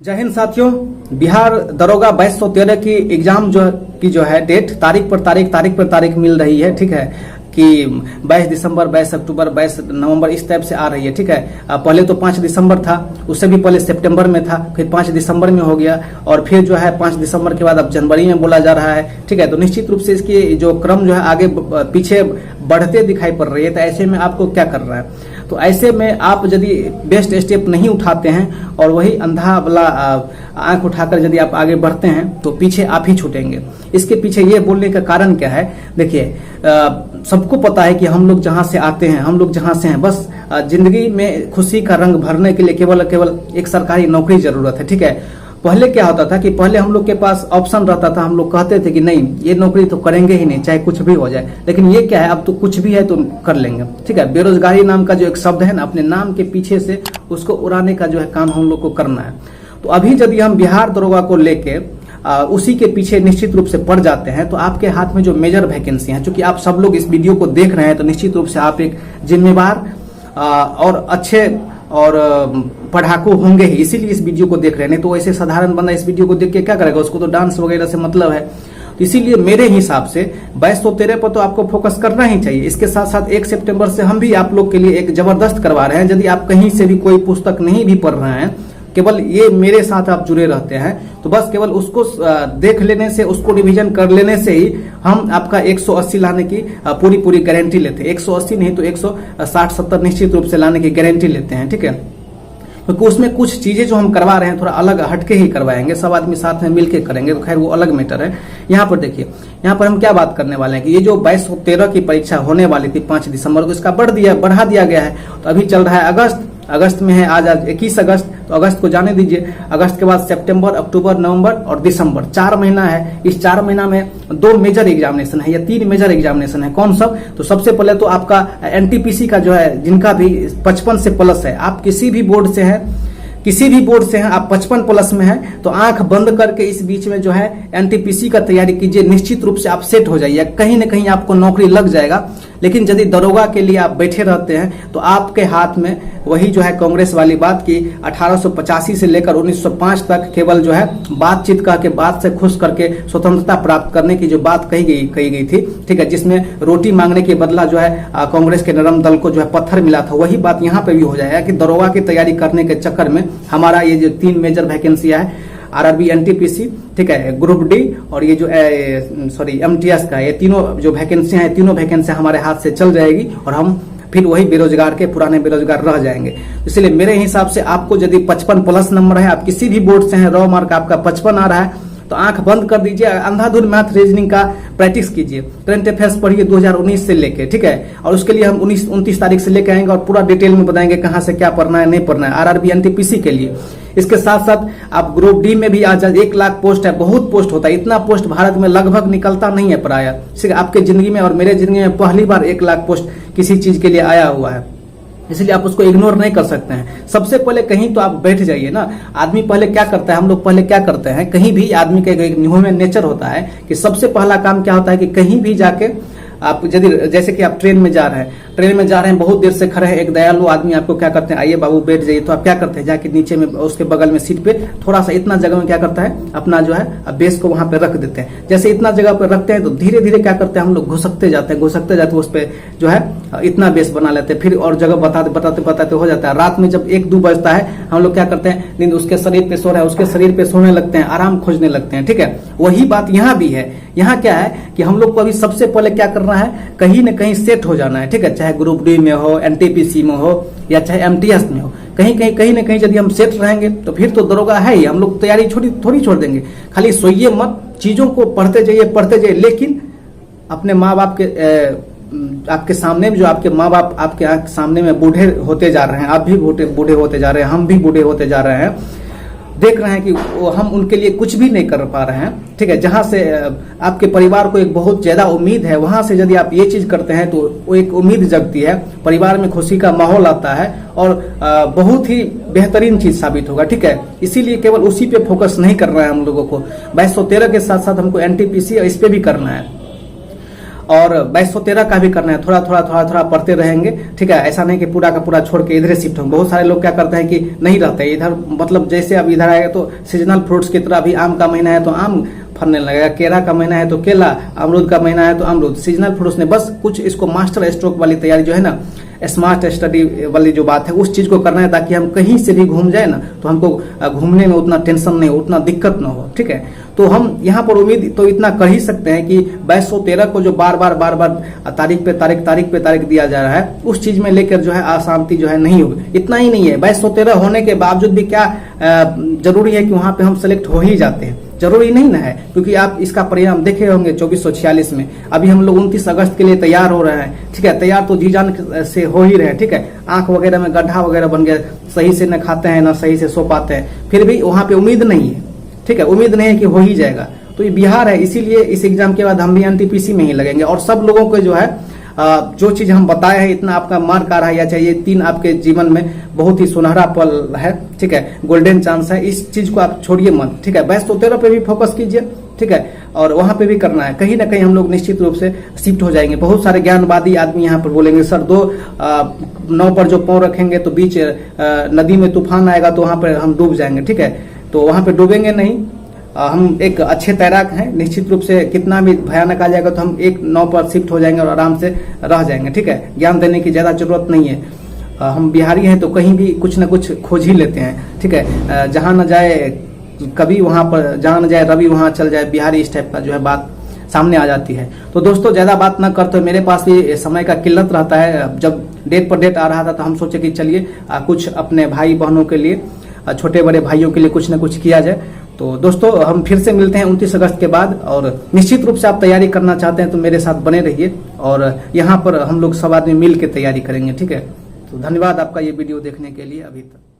जय हिंद साथियों। बिहार दरोगा 2213 की एग्जाम जो है डेट तारीख पर तारीख मिल रही है। ठीक है कि 22 दिसंबर, 22 अक्टूबर, 22 नवंबर इस टाइप से आ रही है। ठीक है, पहले तो 5 दिसंबर था, उससे भी पहले सितंबर में था, फिर 5 दिसंबर में हो गया और फिर जो है 5 दिसंबर के बाद अब जनवरी में बोला जा रहा है। ठीक है, तो निश्चित रूप से इसकी जो क्रम जो है आगे पीछे बढ़ते दिखाई पड़ रही है। तो ऐसे में आपको क्या करना है? तो ऐसे में आप यदि बेस्ट स्टेप नहीं उठाते हैं और वही अंधा वाला आंख उठाकर यदि आप आगे बढ़ते हैं तो पीछे आप ही छूटेंगे। इसके पीछे ये बोलने का कारण क्या है? देखिए, सबको पता है कि हम लोग जहां से आते हैं, हम लोग जहां से हैं, बस जिंदगी में खुशी का रंग भरने के लिए केवल एक सरकारी नौकरी जरूरत है। ठीक है, पहले क्या होता था कि पहले हम लोग के पास ऑप्शन रहता था, हम लोग कहते थे कि नहीं ये नौकरी तो करेंगे ही नहीं, चाहे कुछ भी हो जाए। लेकिन ये क्या है, अब तो कुछ भी है तो कर लेंगे। ठीक है, बेरोजगारी नाम का जो एक शब्द है ना, अपने नाम के पीछे से उसको उड़ाने का जो है काम हम लोग को करना है। तो अभी यदि हम बिहार दरोगा को लेके उसी के पीछे निश्चित रूप से पड़ जाते हैं तो आपके हाथ में जो मेजर वैकेंसी है, चूंकि आप सब लोग इस वीडियो को देख रहे हैं तो निश्चित रूप से आप एक जिम्मेवार और अच्छे और पढ़ाकू होंगे ही, इसीलिए इस वीडियो को देख रहे हैं। नहीं तो ऐसे साधारण बंदा इस वीडियो को देख के क्या करेगा? उसको तो डांस वगैरह से मतलब है। तो इसीलिए मेरे हिसाब से 2213 पर तो आपको फोकस करना ही चाहिए। इसके साथ साथ 1 सितंबर से हम भी आप लोग के लिए एक जबरदस्त करवा रहे हैं। यदि आप कहीं से भी कोई पुस्तक नहीं भी पढ़ रहे हैं, केवल ये मेरे साथ आप जुड़े रहते हैं तो बस केवल उसको देख लेने से, उसको रिवीजन कर लेने से ही हम आपका 180 लाने की पूरी गारंटी लेते हैं। 180 नहीं तो 160-70 निश्चित रूप से लाने की गारंटी लेते हैं। ठीक है, क्योंकि उसमें कुछ चीजें जो हम करवा रहे हैं थोड़ा अलग हटके ही करवाएंगे, सब आदमी साथ में मिलके करेंगे, तो खैर वो अलग मैटर है। यहाँ पर देखिए, यहाँ पर हम क्या बात करने वाले हैं कि ये जो 2213 की परीक्षा होने वाली थी 5 दिसंबर को, इसका बढ़ा दिया गया है। तो अभी चल रहा है अगस्त में है, आज 21 अगस्त, तो अगस्त को जाने दीजिए। अगस्त के बाद सितंबर, अक्टूबर, नवंबर और दिसंबर, 4 महीना है। इस 4 महीना में 2 मेजर एग्जामिनेशन है या 3 मेजर एग्जामिनेशन है। कौन सब? तो सबसे पहले तो आपका एनटीपीसी का जो है, जिनका भी 55 से प्लस है, आप किसी भी बोर्ड से हैं, आप 55 प्लस में हैं, तो आंख बंद करके इस बीच में जो है एनटीपीसी का तैयारी कीजिए। निश्चित रूप से आप सेट हो जाइए, कहीं ना कहीं आपको नौकरी लग जाएगा। लेकिन यदि दरोगा के लिए आप बैठे रहते हैं तो आपके हाथ में वही जो है कांग्रेस वाली बात की 1885 से लेकर 1905 तक केवल जो है बातचीत कह के, बात से खुश करके स्वतंत्रता प्राप्त करने की जो बात कही गई थी। ठीक है, जिसमें रोटी मांगने के बदला जो है कांग्रेस के नरम दल को जो है पत्थर मिला था, वही बात यहाँ पे भी हो जाएगा कि दरोगा की तैयारी करने के चक्कर में हमारा ये जो 3 मेजर वैकेंसी है, आरआरबी, एनटीपीसी, ठीक है, ग्रुप डी और ये जो एमटीएस का, ये तीनों जो वैकेंसियां हैं, तीनों वैकेंसियां हमारे हाथ से चल जाएगी और हम फिर वही बेरोजगार के पुराने बेरोजगार रह जाएंगे। इसलिए मेरे हिसाब से आपको यदि 55 प्लस नंबर है, आप किसी भी बोर्ड से हैं, रॉ मार्क आपका 55 आ रहा है, तो आंख बंद कर दीजिए, अंधाधुन मैथ रीजनिंग का प्रैक्टिस कीजिए, करंट अफेयर्स पढ़िए 2019 से लेके। ठीक है, और उसके लिए हम 29 तारीख से लेके आएंगे और पूरा डिटेल में बताएंगे कहां से क्या पढ़ना है, नहीं पढ़ना है, आरआरबी, एनटीपीसी के लिए। इसके साथ साथ आप ग्रुप डी में भी आज 1 लाख पोस्ट है, बहुत पोस्ट होता है। इतना पोस्ट भारत में लगभग निकलता नहीं है प्राय। सिर्फ आपके जिंदगी में और मेरे जिंदगी में पहली बार 1 लाख पोस्ट किसी चीज के लिए आया हुआ है, इसलिए आप उसको इग्नोर नहीं कर सकते हैं। सबसे पहले कहीं तो आप बैठ जाइए ना। आदमी पहले क्या करता है, हम लोग पहले क्या करते हैं, कहीं भी आदमी का एक ह्यूमन नेचर होता है कि सबसे पहला काम क्या होता है कि कहीं भी जाके आप यदि जैसे कि आप ट्रेन में जा रहे हैं, बहुत देर से खड़े हैं, एक दयालु आदमी आपको क्या करते हैं, आइए बाबू बैठ जाइए, तो आप क्या करते हैं, जाके नीचे में उसके बगल में सीट पे थोड़ा सा इतना जगह में क्या करता है, अपना जो है बेस को वहां पे रख देते हैं। जैसे इतना जगह पे रखते हैं तो धीरे धीरे क्या करते हैं, हम लोग घुसकते जाते हैं, उस पे जो है इतना बेस बना लेते हैं, फिर और जगह बताते हो जाता है। रात में जब 1-2 बजता है, हम लोग क्या करते हैं, नींद उसके शरीर पे सो रहा है, उसके शरीर पे सोने लगते हैं, आराम खोजने लगते हैं। ठीक है, वही बात यहाँ भी है। यहाँ क्या है कि हम लोग को अभी सबसे पहले क्या करना है, कहीं न कहीं सेट हो जाना है। ठीक है, चाहे ग्रुप डी में हो, एनटीपीसी में हो या चाहे एमटीएस में हो, कहीं न कहीं यदि हम सेट रहेंगे तो फिर तो दरोगा है ही। हम लोग तैयारी थोड़ी छोड़ देंगे। खाली सोइए मत, चीजों को पढ़ते जाइए, लेकिन अपने माँ बाप के आपके सामने में जो आपके माँ बाप आपके सामने में बूढ़े होते जा रहे हैं, आप भी बूढ़े होते जा रहे हैं, हम भी बूढ़े होते जा रहे हैं, देख रहे हैं कि हम उनके लिए कुछ भी नहीं कर पा रहे हैं। ठीक है, जहां से आपके परिवार को एक बहुत ज्यादा उम्मीद है, वहां से यदि आप ये चीज करते हैं तो वो एक उम्मीद जगती है, परिवार में खुशी का माहौल आता है और बहुत ही बेहतरीन चीज साबित होगा। ठीक है, इसीलिए केवल उसी पे फोकस नहीं करना है हम लोगों को। 2213 के साथ साथ हमको एनटीपीसी और इस पे भी करना है। और 2213 का भी करना है, थोड़ा थोड़ा पढ़ते रहेंगे, ठीक है। ऐसा नहीं कि पूरा का पूरा छोड़ के इधर शिफ्ट होंगे। बहुत सारे लोग क्या करते हैं कि नहीं रहते इधर, मतलब जैसे अब इधर आएगा तो सीजनल फ्रूट्स की तरह, अभी आम का महीना है तो आम फलने लगेगा, केला का महीना है तो केला, अमरूद का महीना है तो अमरूद। सीजनल फ्रूट्स ने बस कुछ इसको मास्टर स्ट्रोक वाली तैयारी जो है ना, स्मार्ट स्टडी वाली जो बात है, उस चीज को करना है ताकि हम कहीं से भी घूम जाए ना तो हमको घूमने में उतना टेंशन नहीं हो, उतना दिक्कत ना हो, ठीक है। तो हम यहाँ पर उम्मीद तो इतना कर ही सकते हैं कि 2213 को जो बार बार तारीख पे तारीख दिया जा रहा है, उस चीज में लेकर जो है अशांति जो है नहीं होगी। इतना ही नहीं है, 2213 होने के बावजूद भी क्या जरूरी है कि वहां पे हम सेलेक्ट हो ही जाते हैं? जरूरी नहीं ना है, क्योंकि आप इसका परिणाम देखे होंगे 2446 में। अभी हम लोग 29 अगस्त के लिए तैयार हो रहे हैं, ठीक है। तैयार तो जी जान से हो ही रहे हैं, ठीक है। आंख वगैरह में गड्ढा वगैरह बन गया, सही से न खाते हैं न सही से सो पाते हैं, फिर भी वहां पे उम्मीद नहीं है, ठीक है। उम्मीद नहीं है कि हो ही जाएगा। तो ये बिहार है, इसीलिए इस एग्जाम के बाद हम भी एनटीपीसी में ही लगेंगे। और सब लोगों को जो है जो चीज हम बताए हैं, इतना आपका मार्क आ रहा है या चाहिए, 3 आपके जीवन में बहुत ही सुनहरा पल है, ठीक है, गोल्डन चांस है। इस चीज को आप छोड़िए मत, ठीक है। 2213 पे भी फोकस कीजिए, ठीक है, और वहां पे भी करना है। कहीं ना कहीं हम लोग निश्चित रूप से शिफ्ट हो जाएंगे। बहुत सारे ज्ञानवादी आदमी यहाँ पर बोलेंगे सर 2 नाव पर जो पांव रखेंगे तो बीच नदी में तूफान आएगा तो वहां पर हम डूब जाएंगे, ठीक है। तो वहां पे डूबेंगे नहीं, हम एक अच्छे तैराक हैं। निश्चित रूप से कितना भी भयानक आ जाएगा तो हम एक नाव पर शिफ्ट हो जाएंगे और आराम से रह जाएंगे, ठीक है। ज्ञान देने की ज्यादा जरूरत नहीं है। हम बिहारी हैं तो कहीं भी कुछ न कुछ खोज ही लेते हैं, ठीक है। जहां न जाए कभी वहां पर, जहां न जाए रवि वहां चल जाए, बिहारी इस टाइप का जो है बात सामने आ जाती है। तो दोस्तों ज्यादा बात न करते, मेरे पास भी समय का किल्लत रहता है। जब डेट पर डेट आ रहा था तो हम सोचे कि चलिए कुछ अपने भाई बहनों के लिए, छोटे बड़े भाइयों के लिए कुछ न कुछ किया जाए। तो दोस्तों हम फिर से मिलते हैं 29 अगस्त के बाद, और निश्चित रूप से आप तैयारी करना चाहते हैं तो मेरे साथ बने रहिए, और यहाँ पर हम लोग सब आदमी मिल के तैयारी करेंगे, ठीक है। तो धन्यवाद आपका ये वीडियो देखने के लिए अभी तक।